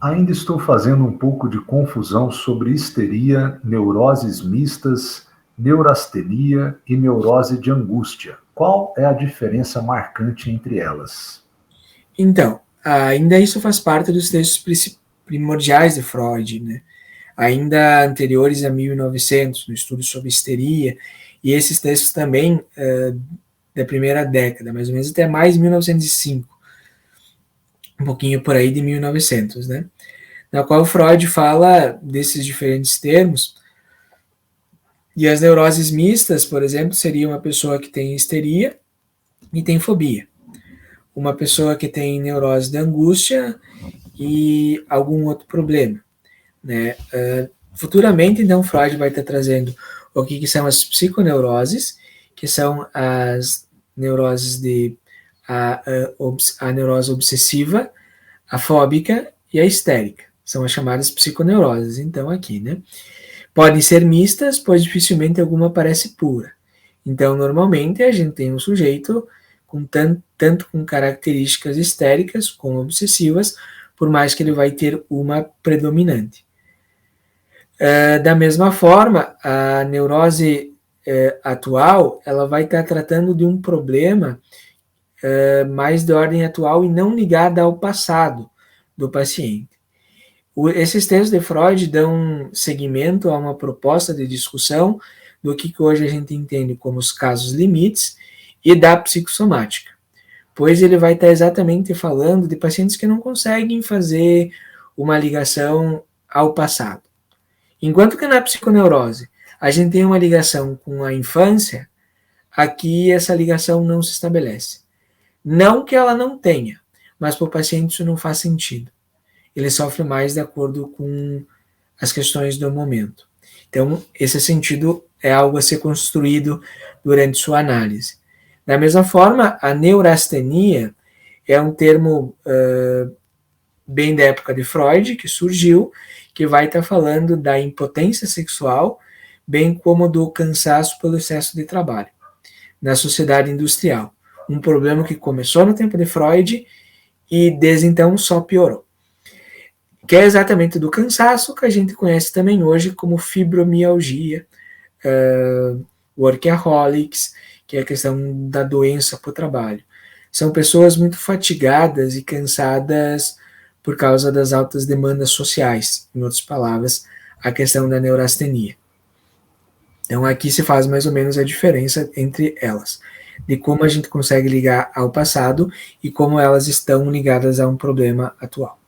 Ainda estou fazendo um pouco de confusão sobre histeria, neuroses mistas, neurastenia e neurose de angústia. Qual é a diferença marcante entre elas? Então, ainda isso faz parte dos textos primordiais de Freud, né? Ainda anteriores a 1900, no estudo sobre histeria, e esses textos também da primeira década, mais ou menos até mais 1905, um pouquinho por aí de 1900, né? Na qual Freud fala desses diferentes termos, e as neuroses mistas, por exemplo, seria uma pessoa que tem histeria e tem fobia, uma pessoa que tem neurose de angústia e algum outro problema, né? Futuramente, então, Freud vai estar trazendo o que são as psiconeuroses, que são as neuroses de a neurose obsessiva, a fóbica e a histérica. São as chamadas psiconeuroses, então, aqui, né? Podem ser mistas, pois dificilmente alguma parece pura. Então, normalmente, a gente tem um sujeito com tanto com características histéricas como obsessivas, por mais que ele vai ter uma predominante. Da mesma forma, a neurose atual, ela vai estar tratando de um problema mais de ordem atual e não ligada ao passado do paciente. Esses textos de Freud dão seguimento a uma proposta de discussão do que hoje a gente entende como os casos limites e da psicossomática, pois ele vai estar exatamente falando de pacientes que não conseguem fazer uma ligação ao passado. Enquanto que na psiconeurose a gente tem uma ligação com a infância, aqui essa ligação não se estabelece. Não que ela não tenha, mas para o paciente isso não faz sentido. Ele sofre mais de acordo com as questões do momento. Então, esse sentido é algo a ser construído durante sua análise. Da mesma forma, a neurastenia é um termo bem da época de Freud, que surgiu, que vai estar falando da impotência sexual, bem como do cansaço pelo excesso de trabalho na sociedade industrial. Um problema que começou no tempo de Freud e desde então só piorou. Que é exatamente do cansaço que a gente conhece também hoje como fibromialgia, workaholics, que é a questão da doença por trabalho. São pessoas muito fatigadas e cansadas por causa das altas demandas sociais, em outras palavras, a questão da neurastenia. Então aqui se faz mais ou menos a diferença entre elas, de como a gente consegue ligar ao passado e como elas estão ligadas a um problema atual.